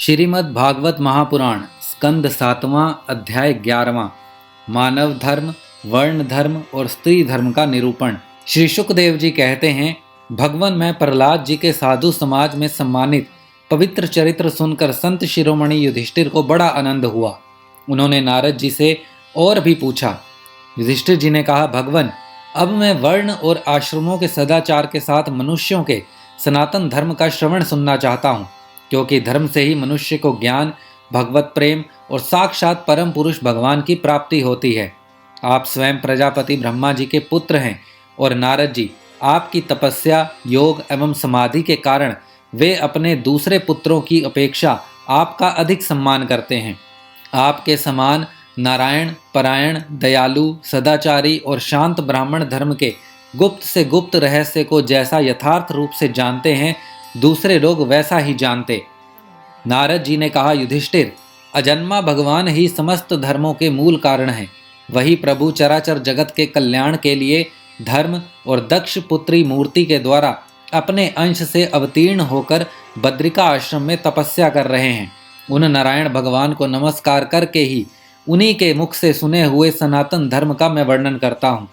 श्रीमद् भागवत महापुराण स्कंद 7वां अध्याय 11वां मानव धर्म, वर्ण धर्म और स्त्री धर्म का निरूपण। श्री शुकदेव जी कहते हैं, भगवान मैं प्रहलाद जी के साधु समाज में सम्मानित पवित्र चरित्र सुनकर संत शिरोमणि युधिष्ठिर को बड़ा आनंद हुआ। उन्होंने नारद जी से और भी पूछा। युधिष्ठिर जी ने कहा, भगवान अब मैं वर्ण और आश्रमों के सदाचार के साथ मनुष्यों के सनातन धर्म का श्रवण सुनना चाहता हूँ, क्योंकि धर्म से ही मनुष्य को ज्ञान, भगवत प्रेम और साक्षात परम पुरुष भगवान की प्राप्ति होती है। आप स्वयं प्रजापति ब्रह्मा जी के पुत्र हैं और नारद जी आपकी तपस्या, योग एवं समाधि के कारण वे अपने दूसरे पुत्रों की अपेक्षा आपका अधिक सम्मान करते हैं। आपके समान नारायण परायण, दयालु, सदाचारी और शांत ब्राह्मण धर्म के गुप्त से गुप्त रहस्य को जैसा यथार्थ रूप से जानते हैं, दूसरे लोग वैसा ही जानते। नारद जी ने कहा, युधिष्ठिर अजन्मा भगवान ही समस्त धर्मों के मूल कारण हैं। वही प्रभु चराचर जगत के कल्याण के लिए धर्म और दक्ष पुत्री मूर्ति के द्वारा अपने अंश से अवतीर्ण होकर बद्रिका आश्रम में तपस्या कर रहे हैं। उन नारायण भगवान को नमस्कार करके ही उन्हीं के मुख से सुने हुए सनातन धर्म का मैं वर्णन करता हूँ।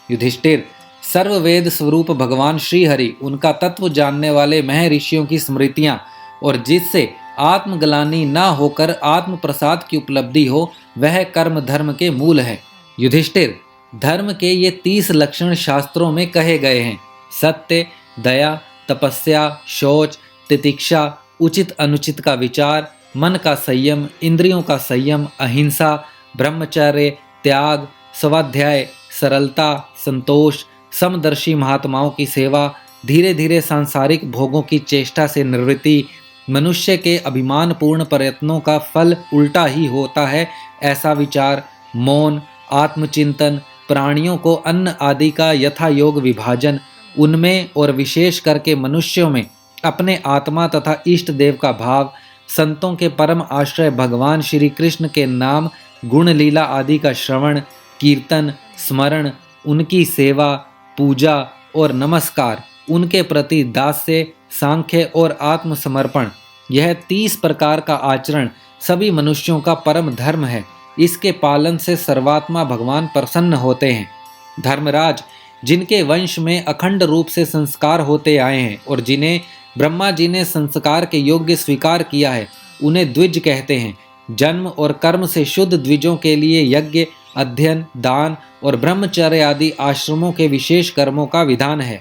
युधिष्ठिर सर्ववेद स्वरूप भगवान श्रीहरि, उनका तत्व जानने वाले मह ऋषियों की स्मृतियाँ और जिससे आत्मग्लानि न होकर आत्म प्रसाद की उपलब्धि हो, वह कर्म धर्म के मूल है। युधिष्ठिर धर्म के ये 30 लक्षण शास्त्रों में कहे गए हैं। सत्य, दया, तपस्या, शौच, तितिक्षा, उचित अनुचित का विचार, मन का संयम, इंद्रियों का संयम, अहिंसा, ब्रह्मचर्य, त्याग, स्वाध्याय, सरलता, संतोष, समदर्शी महात्माओं की सेवा, धीरे धीरे सांसारिक भोगों की चेष्टा से निवृत्ति, मनुष्य के अभिमानपूर्ण प्रयत्नों का फल उल्टा ही होता है ऐसा विचार, मौन, आत्मचिंतन, प्राणियों को अन्न आदि का यथा योग विभाजन, उनमें और विशेष करके मनुष्यों में अपने आत्मा तथा इष्ट देव का भाव, संतों के परम आश्रय भगवान श्री कृष्ण के नाम, गुण लीला आदि का श्रवण, कीर्तन, स्मरण, उनकी सेवा, पूजा और नमस्कार, उनके प्रति दास्य, सांख्य और आत्मसमर्पण, यह 30 प्रकार का आचरण सभी मनुष्यों का परम धर्म है। इसके पालन से सर्वात्मा भगवान प्रसन्न होते हैं। धर्मराज, जिनके वंश में अखंड रूप से संस्कार होते आए हैं और जिन्हें ब्रह्मा जी ने संस्कार के योग्य स्वीकार किया है, उन्हें द्विज कहते हैं। जन्म और कर्म से शुद्ध द्विजों के लिए यज्ञ, अध्ययन, दान और ब्रह्मचर्य आदि आश्रमों के विशेष कर्मों का विधान है।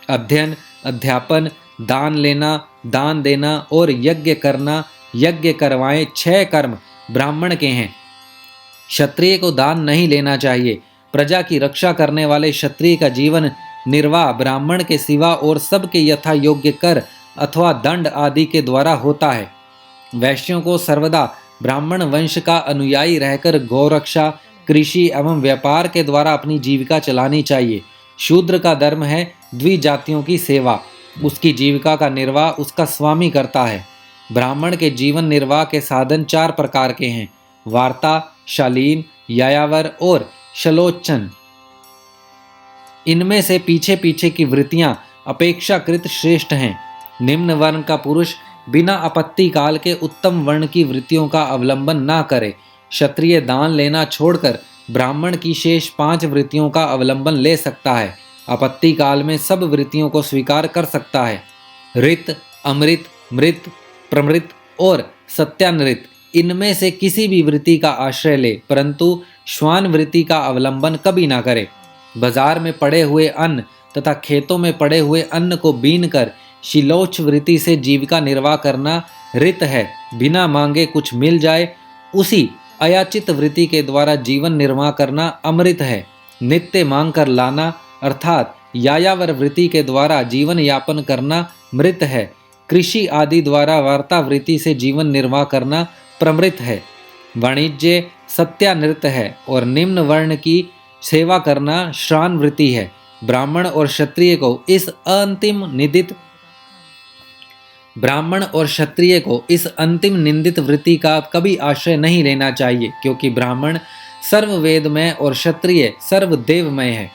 अध्ययन, अध्यापन, दान लेना, दान देना और यज्ञ करना, यज्ञ करवाएं, 6 कर्म ब्राह्मण के हैं। क्षत्रिय को दान नहीं लेना चाहिए। प्रजा की रक्षा करने वाले क्षत्रिय का जीवन निर्वाह ब्राह्मण के सिवा और सबके यथा योग्य कर अथवा दंड आदि के द्वारा होता है। वैश्यों को सर्वदा ब्राह्मण वंश का अनुयायी रहकर गौरक्षा, कृषि एवं व्यापार के द्वारा अपनी जीविका चलानी चाहिए। शूद्र का धर्म है द्विजातियों की सेवा। उसकी जीविका का निर्वाह उसका स्वामी करता है। ब्राह्मण के जीवन निर्वाह के साधन 4 प्रकार के हैं: वार्ता, शालीन, यायावर और शलोचन। इनमें से पीछे पीछे की वृत्तियां अपेक्षाकृत श्रेष्ठ हैं। निम्न वर्ण का पुरुष बिना आपत्ति काल के उत्तम वर्ण की वृत्तियों का अवलंबन ना करे। क्षत्रिय दान लेना छोड़कर ब्राह्मण की शेष 5 वृत्तियों का अवलंबन ले सकता है। आपत्ति काल में सब वृत्तियों को स्वीकार कर सकता है। ऋत, अमृत, मृत, प्रमृत और सत्यानृत, इनमें से किसी भी वृत्ति का आश्रय ले, परंतु श्वान वृत्ति का अवलंबन कभी ना करे। बाजार में पड़े हुए अन्न तथा खेतों में पड़े हुए अन्न को बीन कर शिलोच वृत्ति से जीविका निर्वाह करना ऋत है। बिना मांगे कुछ मिल जाए, उसी अयाचित वृत्ति के द्वारा जीवन निर्वाह करना अमृत है। नित्य मांग कर लाना अर्थात यायावर वृत्ति के द्वारा जीवन यापन करना मृत है। कृषि आदि द्वारा वार्ता वृत्ति से जीवन निर्वाह करना प्रमृत है। वाणिज्य सत्यानृत है और निम्न वर्ण की सेवा करना श्रान वृत्ति है। ब्राह्मण और क्षत्रिय को इस अंतिम निंदित वृत्ति का कभी आश्रय नहीं लेना चाहिए, क्योंकि ब्राह्मण सर्ववेदमय और क्षत्रिय सर्वदेवमय है।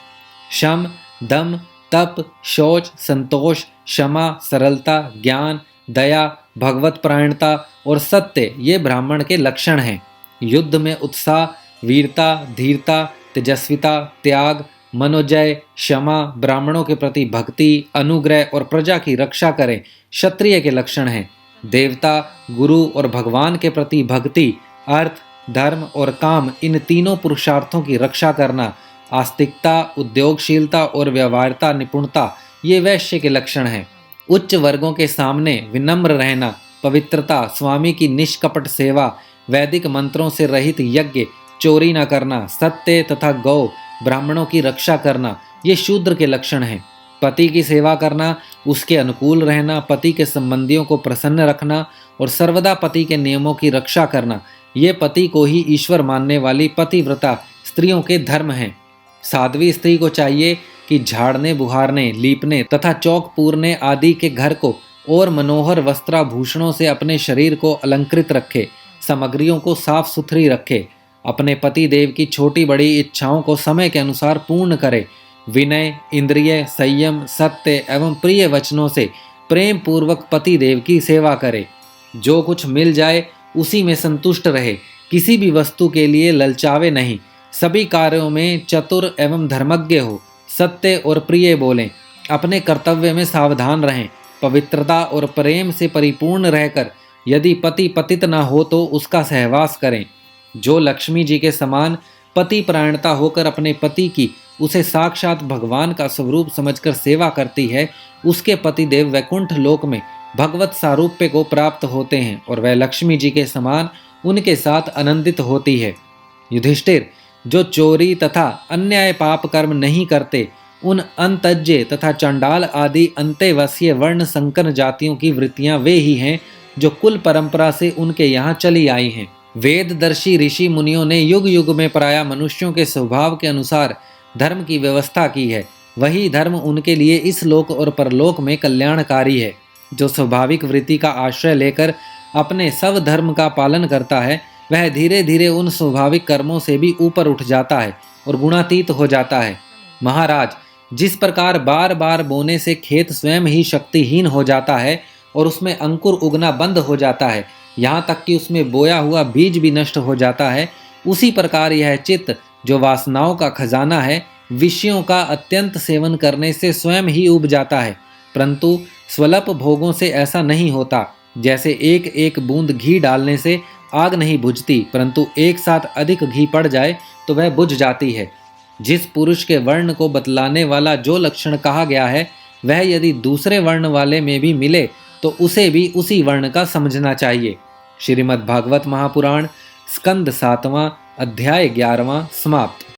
शम, दम, तप, शौच, संतोष, क्षमा, सरलता, ज्ञान, दया, भगवत परायणता और सत्य ये ब्राह्मण के लक्षण हैं। युद्ध में उत्साह, वीरता, धीरता, तेजस्विता, त्याग, मनोजय, क्षमा, ब्राह्मणों के प्रति भक्ति, अनुग्रह और प्रजा की रक्षा करें क्षत्रिय के लक्षण हैं। देवता, गुरु और भगवान के प्रति भक्ति, अर्थ, धर्म और काम, इन तीनों पुरुषार्थों की रक्षा करना, आस्तिकता, उद्योगशीलता और व्यवहारिता निपुणता, ये वैश्य के लक्षण हैं। उच्च वर्गों के सामने विनम्र रहना, पवित्रता, स्वामी की निष्कपट सेवा, वैदिक मंत्रों से रहित यज्ञ, चोरी न करना, सत्य तथा गौ, ब्राह्मणों की रक्षा करना, ये शूद्र के लक्षण हैं। पति की सेवा करना, उसके अनुकूल रहना, पति के संबंधियों को प्रसन्न रखना और सर्वदा पति के नियमों की रक्षा करना, ये पति को ही ईश्वर मानने वाली पतिव्रता स्त्रियों के धर्म हैं। साध्वी स्त्री को चाहिए कि झाड़ने, बुहारने, लीपने तथा चौक पूरने आदि के घर को और मनोहर वस्त्राभूषणों से अपने शरीर को अलंकृत रखे, सामग्रियों को साफ सुथरी रखे, अपने पति देव की छोटी बड़ी इच्छाओं को समय के अनुसार पूर्ण करे, विनय, इंद्रिय संयम, सत्य एवं प्रिय वचनों से प्रेम पूर्वक पति देव की सेवा करे, जो कुछ मिल जाए उसी में संतुष्ट रहे, किसी भी वस्तु के लिए ललचावे नहीं, सभी कार्यों में चतुर एवं धर्मज्ञ हो, सत्य और प्रिय बोलें, अपने कर्तव्य में सावधान रहें, पवित्रता और प्रेम से परिपूर्ण रहकर यदि पति पतित न हो तो उसका सहवास करें। जो लक्ष्मी जी के समान पति परायणता होकर अपने पति की उसे साक्षात भगवान का स्वरूप समझकर सेवा करती है, उसके पति देव वैकुंठ लोक में भगवत सारूप्य को प्राप्त होते हैं और वह लक्ष्मी जी के समान उनके साथ आनंदित होती है। युधिष्ठिर, जो चोरी तथा अन्याय पाप कर्म नहीं करते, उन अंतज्य तथा चंडाल आदि अंत्यवसीय वर्ण संकर जातियों की वृत्तियां वे ही हैं जो कुल परंपरा से उनके यहाँ चली आई हैं। वेददर्शी ऋषि मुनियों ने युग युग में पराया मनुष्यों के स्वभाव के अनुसार धर्म की व्यवस्था की है। वही धर्म उनके लिए इस लोक और परलोक में कल्याणकारी है। जो स्वाभाविक वृत्ति का आश्रय लेकर अपने सब धर्म का पालन करता है, वह धीरे धीरे उन स्वाभाविक कर्मों से भी ऊपर उठ जाता है और गुणातीत हो जाता है। महाराज, जिस प्रकार बार बार बोने से खेत स्वयं ही शक्तिहीन हो जाता है और उसमें अंकुर उगना बंद हो जाता है, यहाँ तक कि उसमें बोया हुआ बीज भी नष्ट हो जाता है, उसी प्रकार यह चित्त जो वासनाओं का खजाना है, विषयों का अत्यंत सेवन करने से स्वयं ही उब जाता है। परंतु स्वल्प भोगों से ऐसा नहीं होता। जैसे एक एक बूंद घी डालने से आग नहीं बुझती, परंतु एक साथ अधिक घी पड़ जाए तो वह बुझ जाती है। जिस पुरुष के वर्ण को बतलाने वाला जो लक्षण कहा गया है, वह यदि दूसरे वर्ण वाले में भी मिले तो उसे भी उसी वर्ण का समझना चाहिए। श्रीमद् भागवत महापुराण स्कंद 7वां अध्याय 11वां समाप्त।